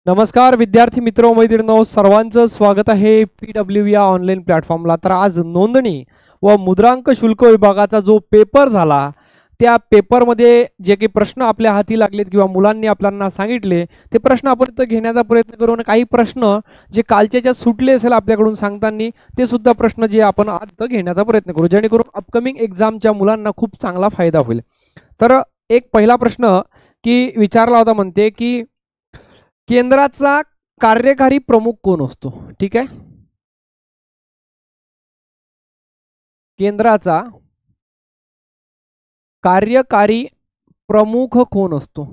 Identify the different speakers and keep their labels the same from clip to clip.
Speaker 1: नमस्कार विद्यार्थी मित्र व मैत्रिणींनो, सर्वांचं स्वागत आहे PW या ऑनलाईन प्लॅटफॉर्मला। तर आज नोंदणी व मुद्रांक शुल्क विभागाचा जो पेपर झाला त्या पेपरमध्ये जे काही प्रश्न आपल्या हाती लागलेत किंवा मुलांनी आपल्याला सांगितले ते प्रश्न आपण इथं घेण्याचा प्रयत्न करू। काही प्रश्न जे कालच्या सुटले असेल आपल्याकडून सांगताना ते सुद्धा प्रश्न जे आपण आज इथं घेण्याचा प्रयत्न करू, जेणेकरून अपकमिंग एक्झामच्या मुलांना खूप चांगला फायदा होईल। तर एक पहिला प्रश्न की विचारला होता, म्हणते की केंद्राचा कार्यकारी प्रमुख कोण असतो? ठीक आहे, केंद्राचा कार्यकारी प्रमुख कोण असतो?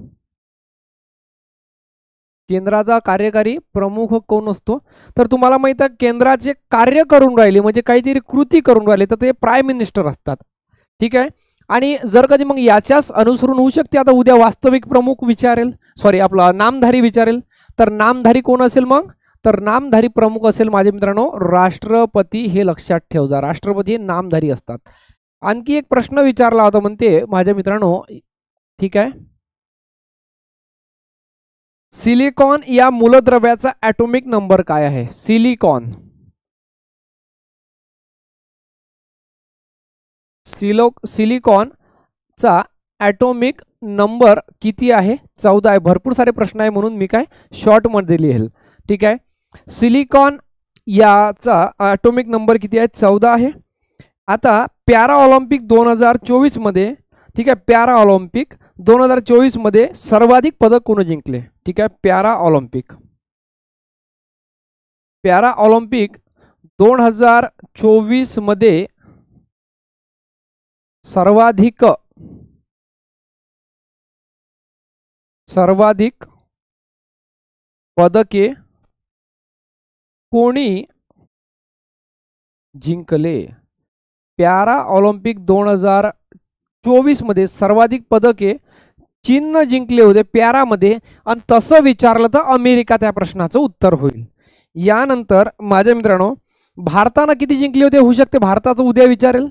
Speaker 1: केंद्राचा कार्यकारी प्रमुख कोण असतो? तर तुम्हाला माहित आहे केंद्राचे कार्य करून राहिले म्हणजे काहीतरी कृती करून राहिले तर ते प्राईम मिनिस्टर असतात। ठीक आहे, आणि जर कधी मग याच्याच अनुसरून होऊ शकते, आता उद्या वास्तविक प्रमुख विचारेल, सॉरी आपला नामधारी विचारेल, तर नामधारी कोण असेल मग? तर नामधारी प्रमुख असेल माझे मित्रांनो राष्ट्रपती। हे लक्षात ठेवा, राष्ट्रपती नामधारी असतात। आणखी एक प्रश्न विचारला होता, म्हणते माझ्या मित्रांनो, ठीक आहे, सिलिकॉन या मूलद्रव्याचा ॲटॉमिक नंबर काय आहे? सिलिकॉन, सिलिकॉनचा ॲटॉमिक नंबर किती आहे? 14 आहे। भरपूर सारे प्रश्न आहे म्हणून मी काय शॉर्ट मध्ये लिहिल। ठीक आहे, सिलिकॉन याचा ॲटॉमिक नंबर किती आहे? 14 आहे। आता पॅरा ऑलिम्पिक 2024 मध्ये, ठीक आहे, पॅरा ऑलिम्पिक 2024 मध्ये सर्वाधिक पदक कोणी जिंकले? ठीक आहे, पॅरा ऑलिम्पिक 2024 मध्ये सर्वाधिक पदके कोणी जिंकले? पॅरा ऑलिम्पिक 2024 मध्ये सर्वाधिक पदके चीनने जिंकले होते पॅरामध्ये, आणि तसं विचारलं तर अमेरिका त्या प्रश्नाचं उत्तर होईल। यानंतर माझ्या मित्रांनो भारताने किती जिंकले होते? होऊ शकते भारताचं उद्या विचारेल,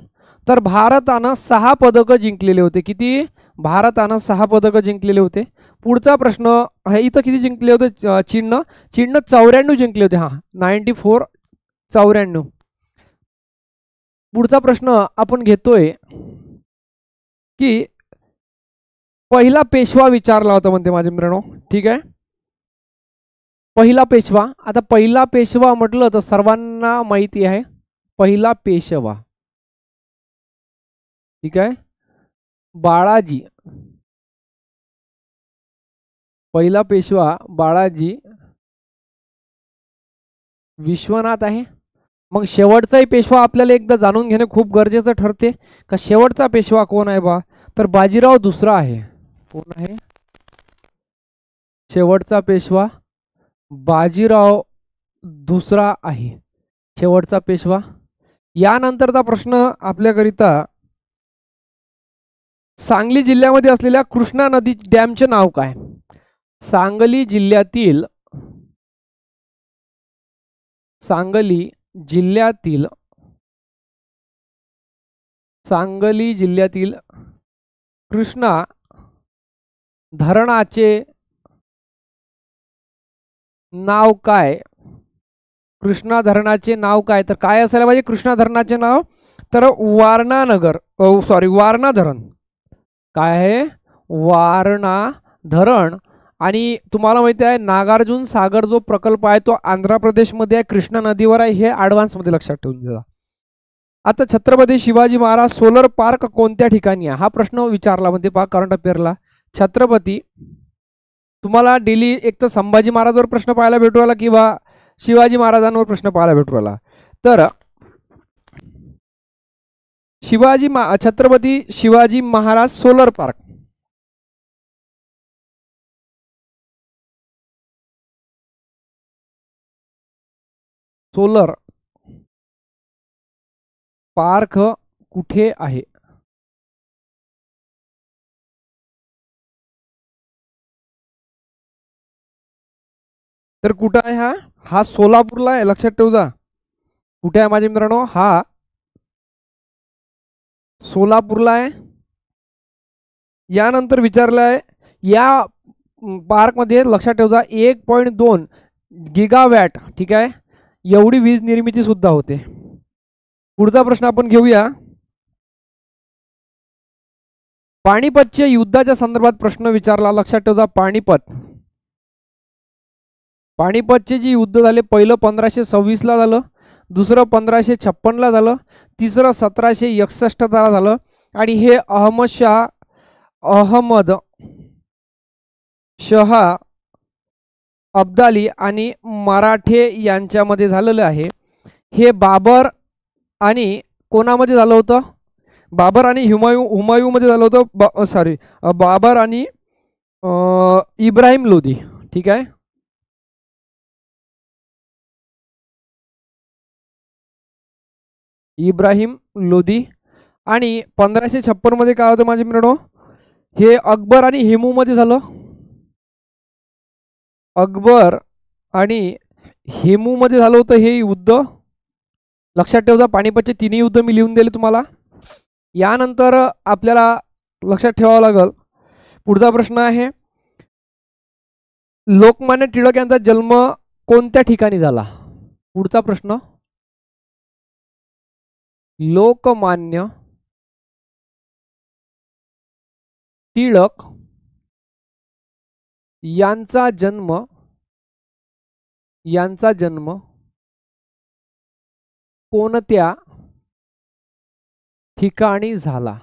Speaker 1: तर भारतानं 6 पदकं जिंकलेले होते। किती? भारतानं 6 पदकं जिंकलेले होते। पुढचा प्रश्न आहे, इथं किती जिंकले होते? चीननं 94 जिंकले होते। 94, 94। पुढचा प्रश्न आपण घेतोय की पहिला पेशवा विचारला होता, म्हणते माझे मित्रांनो। ठीक आहे, पहिला पेशवा। आता पहिला पेशवा म्हटलं तर सर्वांना माहिती आहे पहिला पेशवा, ठीक आहे, बाळाजी। पहिला पेशवा बाळाजी विश्वनाथ आहे। मग शेवटचाही पेशवा आपल्याला एकदा जाणून घेणे खूप गरजेचं ठरते का शेवटचा पेशवा कोण आहे बा? तर बाजीराव दुसरा आहे। कोण आहे शेवटचा पेशवा? बाजीराव दुसरा आहे शेवटचा पेशवा। यानंतरचा प्रश्न आपल्याकरिता, सांगली जिल्ह्यामध्ये असलेल्या कृष्णा नदी डॅमचे नाव काय? सांगली जिल्ह्यातील कृष्णा धरणाचे नाव काय? कृष्णा धरणाचे नाव काय? तर काय असायला पाहिजे कृष्णा धरणाचे नाव? तर वारणा धरण। काय आहे? वारणा धरण। आणि तुम्हाला माहिती आहे नागार्जुन सागर जो प्रकल्प आहे तो आंध्र प्रदेशमध्ये आहे, कृष्णा नदीवर आहे। हे ॲडव्हान्स मध्ये लक्षात ठेवून घ्या। आता छत्रपती शिवाजी महाराज सोलर पार्क कोणत्या ठिकाणी आहे? हा प्रश्न विचारला म्हणजे पहा करंट अफेअरला। छत्रपती, तुम्हाला डेली एक तर संभाजी महाराजांवर प्रश्न पाहायला भेटू राहिला किंवा शिवाजी महाराजांवर प्रश्न पाहायला भेटू राहिला। तर Chhatrapati Shivaji Maharaj solar park, solar park कुठे आहे? तर कुठं आहे? हा सोलापूरला आहे, लक्षात ठेवा। कुठे आहे माझ्या मित्रांनो? हा सोलापूरला आहे। यानंतर विचारलं आहे या पार्कमध्ये लक्षात ठेवा 1.2 गिगावॅट, ठीक आहे, एवढी वीज निर्मिती सुद्धा होते. पुढचा प्रश्न आपण घेऊया. पानिपतच्या युद्धाच्या संदर्भात प्रश्न विचारला. लक्षात ठेवा पानिपतचे जे युद्ध झाले, पहिलं 1526 ला झालं, दुसरं 1556 ला झालं, तिसरं 1761 ला झालं आणि हे अहमद शहा अब्दाली आणि मराठे यांच्यामध्ये झालेलं आहे. हे बाबर आणि कोणामध्ये झालं होतं? बाबर आणि हुमायूं मध्ये झालं होतं. बाबर आणि इब्राहिम लोधी, ठीक आहे. इब्राहिम लोधी. आणि 1556 मध्ये काय होतं माझे मित्रांनो? हे अकबर आणि हिमू मध्ये झालं. अकबर आणि हेमू मध्ये झालं होतं हे युद्ध. लक्षात ठेवा पानिपतचे तिन्ही युद्ध मी लिहून दिले तुम्हाला. यानंतर आपल्याला लक्षात ठेवावं लागेल. पुढचा प्रश्न आहे, लोकमान्य टिळक यांचा जन्म कोणत्या ठिकाणी झाला? पुढचा प्रश्न, लोकमान्य टिळक यांचा जन्म कोणत्या ठिकाणी झाला?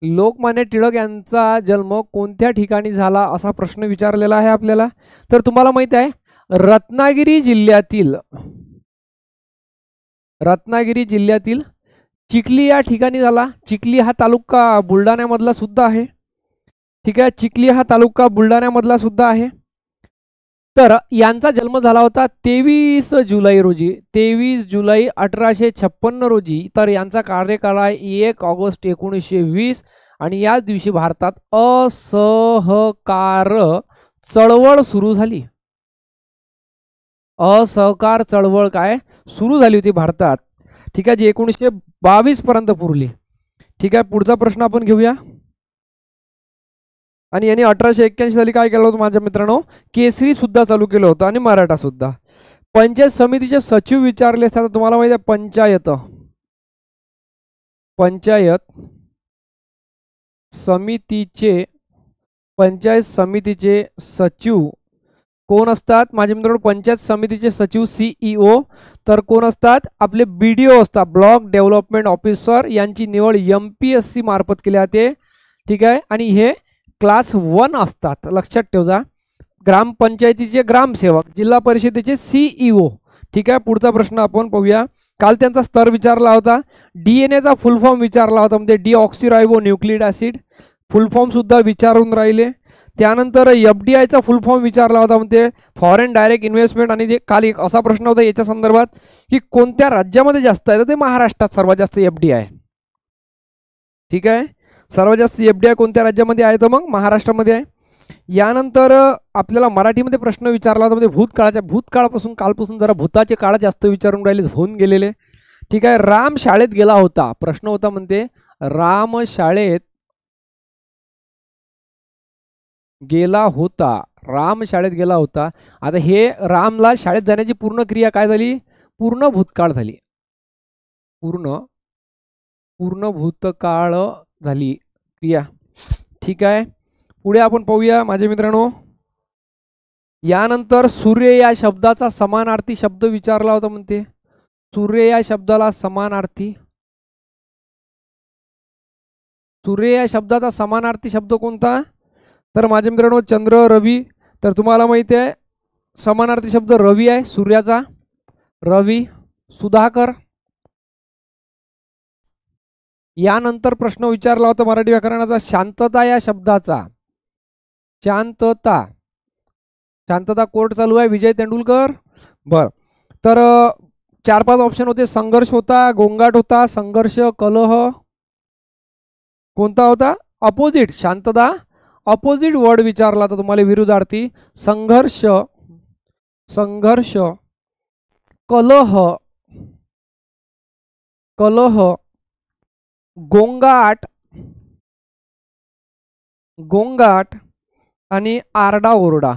Speaker 1: लोकमान्य टिळक यांचा जन्म कोणत्या ठिकाणी झाला असा प्रश्न विचारलेला आहे आपल्याला. तर तुम्हाला माहित आहे रत्नागिरी जिल्ह्यातील चिखली या ठिकाणी झाला. चिखली हा तालुका बुलढाण्यामधला सुद्धा आहे, ठीक आहे. चिखली हा तालुका बुलढाण्यामधला सुद्धा आहे. तर यांचा जन्म झाला होता 23 जुलै रोजी, 23 जुलै 1856 रोजी. तर यांचा कार्यकाळ आहे 1 ऑगस्ट 1920 आणि याच दिवशी भारतात असहकार चळवळ सुरू झाली. असहकार चळवळ काय सुरू झाली होती भारतात, ठीक आहे, जी 1922 पर्यंत पुरली, ठीक आहे. पुढचा प्रश्न आपण घेऊया. आणि यांनी 1881 साली काय केलं होतं माझ्या मित्रांनो? केसरी सुद्धा चालू केलं होतं आणि मराठा सुद्धा. पंचायत समितीचे सचिव विचारले असतात. तुम्हाला माहिती आहे पंचायत समितीचे सचिव कोण असतात माझे मित्रांनो? पंचायत समितीचे सचिव CEO. तर कोण असतात? आपले BDO असतात, ब्लॉक डेव्हलपमेंट ऑफिसर. यांची निवड MPSC मार्फत केली जाते, ठीक आहे. आणि हे क्लास 1 असतात, लक्षात ठेवा. ग्रामपंचायतीचे ग्रामसेवक, जिल्हा परिषदेचे CEO, ठीक आहे. पुढचा प्रश्न आपण पाहूया. काल त्यांचा स्तर विचारला होता. DNA चा फुल फॉर्म विचारला होता, म्हणजे डीऑक्सिरायबो न्यूक्लिक ऍसिड फुल फॉर्म सुद्धा विचारून राहिले. त्यानंतर FDI चा फुल फॉर्म विचारला होता, म्हणजे फॉरेन डायरेक्ट इन्व्हेस्टमेंट. आणि ते काल एक असा प्रश्न होता याच्या संदर्भात की कोणत्या राज्यामध्ये जास्त आहे? तर ते महाराष्ट्रात सर्वात जास्त FDI, ठीक आहे. सर्वात जास्त FDI कोणत्या राज्यामध्ये आहे? तर मग महाराष्ट्रामध्ये आहे. यानंतर आपल्याला मराठीमध्ये प्रश्न विचारला होता, म्हणजे भूतकाळापासून कालपासून जरा भूताचे काळ जास्त विचारून राहिले, होऊन गेलेले, ठीक आहे. राम शाळेत गेला होता, प्रश्न होता म्हणते राम शाळेत गेला होता. आता हे रामला शाळेत जाण्याची पूर्ण क्रिया काय झाली? पूर्ण भूतकाळ झाली, पूर्ण भूतकाळ झाली क्रिया, ठीक आहे. पुढे आपण पाहूया माझे मित्रांनो. यानंतर सूर्य या शब्दाचा समानार्थी शब्द विचारला होता, म्हणते सूर्य या शब्दाला समानार्थी, सूर्य या शब्दाचा समानार्थी शब्द कोणता? तर माझे मित्रांनो चंद्र, रवी. तर तुम्हाला माहिती आहे समानार्थी शब्द रवी आहे सूर्याचा, रवी. सुधाकर. यानंतर प्रश्न विचारला होता मराठी व्याकरणाचा शांतता या शब्दाचा, शांतता कोर्ट चालू आहे विजय तेंडुलकर. बर, तर 4-5 ऑप्शन होते. संघर्ष होता, गोंगाट होता, संघर्ष, कलह, कोणता होता? अपोजिट. शांतता अपोजिट वर्ड विचारला होता तुम्हाला, विरुद्धार्थी. संघर्ष, कलह, गोंगाट, आणि आरडाओरडा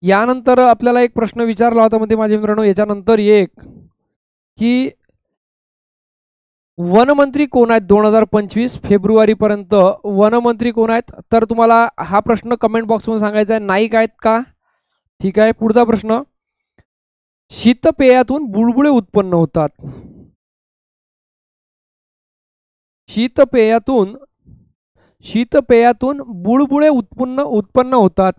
Speaker 1: यानंतर आपल्याला एक प्रश्न विचारला होता मध्ये माझ्या मित्रांनो, याच्यानंतर एक की वनमंत्री कोण आहेत 2025 फेब्रुवारीपर्यंत वनमंत्री कोण आहेत? तर तुम्हाला हा प्रश्न कमेंट बॉक्समध्ये सांगायचा आहे, नाईक आहेत का? ठीक आहे. पुढचा प्रश्न, शीतपेयातून बुळबुळे उत्पन्न होतात. शीतपेयातून बुळबुळे उत्पन्न होतात.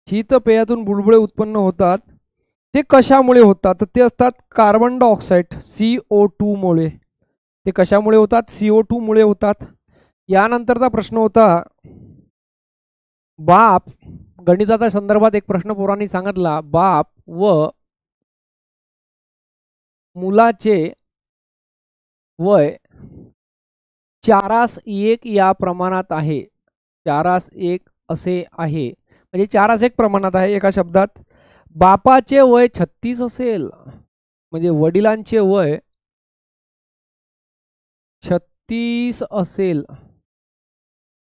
Speaker 1: शीतपेयातून बुळबुळे उत्पन्न होतात. ते कशामुळे होतात? तर ते असतात कार्बन डायऑक्साईड CO2 मुळे. ते कशामुळे होतात? CO2 मुळे होतात. यानंतरचा प्रश्न होता, बाप, गणिताच्या संदर्भात एक प्रश्न पोरांनी सांगितला, बाप व मुलाचे वय 4:1 या प्रमाणात आहे. 4:1 असे आहे, म्हणजे 4:1 प्रमाणात आहे. एका शब्दात बापाचे वय 36 असेल, म्हणजे वडिलांचे वय 36 असेल,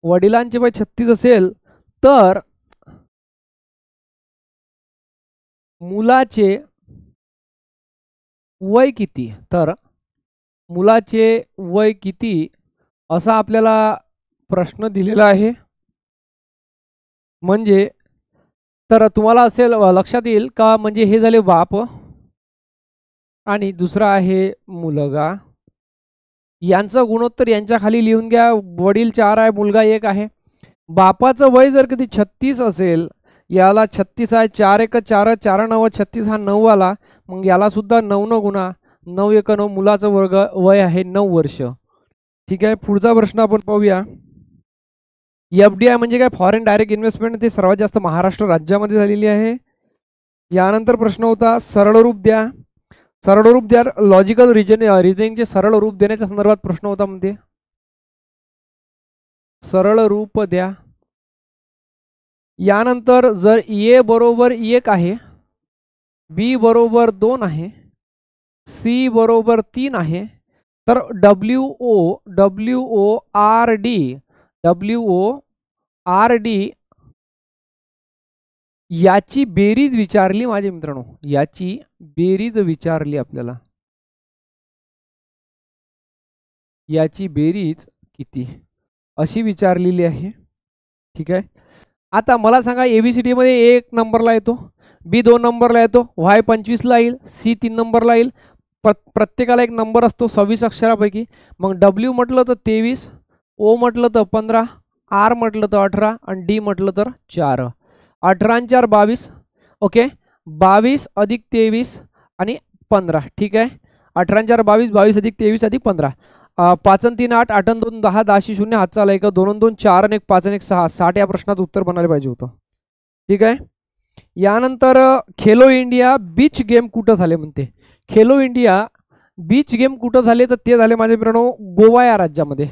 Speaker 1: वडिलांचे वय 36 असेल, तर मुलाचे वय किती? तर मुलाचे वय किती असा आपल्याला प्रश्न दिलेला आहे. म्हणजे तर तुम्हाला असेल लक्षात येईल का, म्हणजे हे झाले बाप आणि दुसरा आहे मुलगा. यांचं गुणोत्तर यांच्या खाली लिहून घ्या. वडील 4 आहे, मुलगा 1 आहे. बापाचं वय जर कधी 36 असेल, याला 36 आहे, 4 1 4 4 9 36 हा 9 आला, मग याला सुद्धा 9 न गुणा, 9 1 9, मुलाचं वय आहे 9 वर्ष. ठीक आहे. पुढचा प्रश्न आपण पाहूया. FDI म्हणजे काय? Foreign direct investment. ते सर्वात जास्त महाराष्ट्र राज्यामध्ये झालेली आहे. यानंतर प्रश्न होता, सरळ रूप द्या. लॉजिकल रिझनिंगचे सरळ रूप देण्याच्या संदर्भात प्रश्न होता. म्हणजे सरळ रूप द्या. यानंतर जर A बरोबर 1 आहे, B बरोबर 2 आहे, C बरोबर 3 आहे, तर WORD याची बेरीज विचारली माझे मित्रांनो. याची बेरीज विचारली आपल्याला. याची बेरीज किती अशी विचारलेली आहे. ठीक आहे. आता मला सांगा, ABCD मध्ये 1 नंबरला येतो, B 2 नंबरला येतो, Y 25 ला येईल, C 3 नंबरला येईल. प्रत्येकाला एक नंबर असतो 26 अक्षरापैकी. मग W म्हटलं तर 23, O म्हटलं तर 15, R म्हटलं तर 18 आणि D म्हटलं तर 4. 18 आणि 4 22. ओके. 22 अधिक 23 आणि 15. ठीक आहे. 18 आणि 4 22, 22 अधिक 23 अधिक 15. 5 आणि 3 8, 8 आणि 2 10, 10 0 हातचा आला 1, 2 आणि 2 4 आणि 1 5 आणि 1 6, 60 या प्रश्नात उत्तर बनायला पाहिजे होतं. ठीक आहे. यानंतर खेलो इंडिया बीच गेम कुठं झाले म्हणते. खेलो इंडिया बीच गेम कुठं झाले? तर ते झाले माझ्या मित्रांनो गोवा या राज्यामध्ये.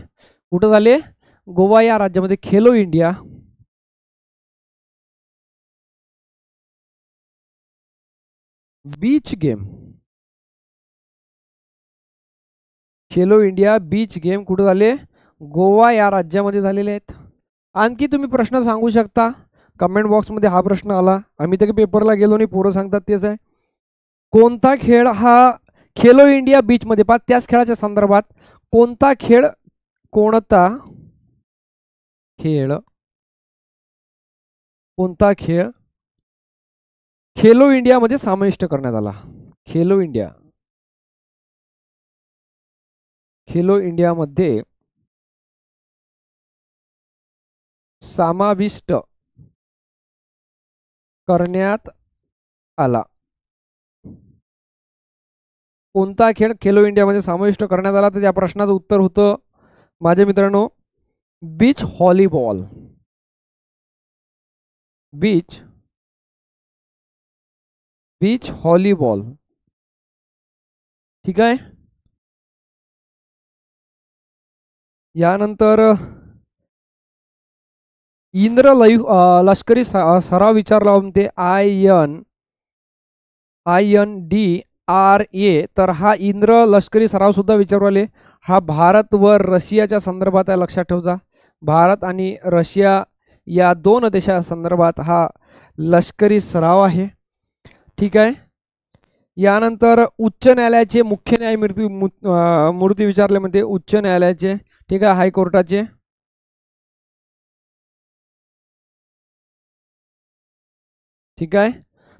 Speaker 1: कुठं झाले? गोवा या राज्यामध्ये Khelo India beach game. Khelo India beach game कुठं झाले? गोवा या राज्यामध्ये झालेले आहेत. आणखी तुम्ही प्रश्न सांगू शकता कमेंट बॉक्समध्ये. हा प्रश्न आला, आम्ही तर पेपरला गेलो नाही, पोरं सांगतात तेच आहे. कोणता खेळ हा खेलो इंडिया बीच मध्ये पहा, त्याच खेळाच्या संदर्भात कोणता खेळ खेलो इंडिया मध्ये समाविष्ट करण्यात आला? खेलो इंडिया मध्ये समाविष्ट करण्यात आला. कोणता खेळ खेलो इंडिया मध्ये समाविष्ट करण्यात आला? तर या प्रश्नाचं उत्तर होतं माझ्या मित्रांनो बीच व्हॉलीबॉल. Beach volleyball. ठीक आहे. यानंतर इंद्र लष्करी सराव विचारला म्हणते INDRA. तर हा इंद्र लष्करी सराव सुद्धा विचारू आले. हा भारत व रशियाच्या संदर्भात आहे, लक्षात ठेवजा. भारत आणि रशिया या दोन देशांसंदर्भात हा लष्करी सराव आहे. ठीक आहे. यानंतर उच्च न्यायालयाचे मुख्य न्यायमूर्ती विचारले म्हणते, उच्च न्यायालयाचे. ठीक आहे, हायकोर्टाचे. ठीक आहे.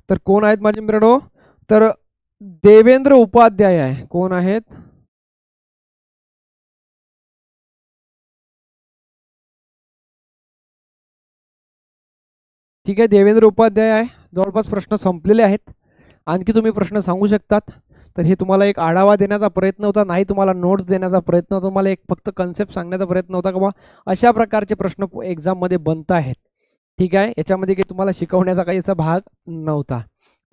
Speaker 1: तर कोण आहेत माझे मित्रांनो? तर देवेंद्र उपाध्याय आहे. कोण आहेत? ठीक आहे, देवेंद्र उपाध्याय आहे. जवळपास प्रश्न संपलेले आहेत. आणखी तुम्ही प्रश्न सांगू शकतात. तर हे तुम्हाला एक आढावा देण्याचा प्रयत्न होता, नाही तुम्हाला नोट्स देण्याचा प्रयत्न होता, तुम्हाला एक फक्त कन्सेप्ट सांगण्याचा प्रयत्न होता की बा अशा प्रकारचे प्रश्न एक्झाममध्ये बनत आहेत. ठीक आहे, याच्यामध्ये काही तुम्हाला शिकवण्याचा काही याचा भाग नव्हता.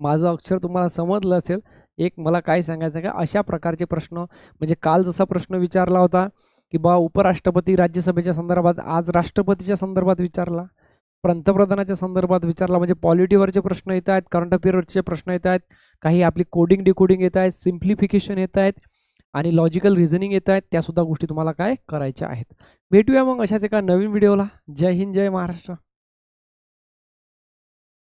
Speaker 1: माझं अक्षर तुम्हाला समजलं असेल. एक मला काय सांगायचं का, अशा प्रकारचे प्रश्न म्हणजे काल जसा प्रश्न विचारला होता की बा उपराष्ट्रपती राज्यसभेच्या संदर्भात, आज राष्ट्रपतीच्या संदर्भात विचारला, पंतप्रधानाच्या संदर्भात विचारला. म्हणजे पॉलिटीवरचे प्रश्न येत आहेत, करंट अफेअरचे प्रश्न येत आहेत, काही आपली कोडिंग डिकोडिंग येत आहेत, सिम्प्लिफिकेशन येत आहेत आणि लॉजिकल रिझनिंग येत आहेत. त्यासुद्धा गोष्टी तुम्हाला काय करायच्या आहेत. भेटूया मग अशाच एका नवीन व्हिडिओला. जय हिंद, जय महाराष्ट्र.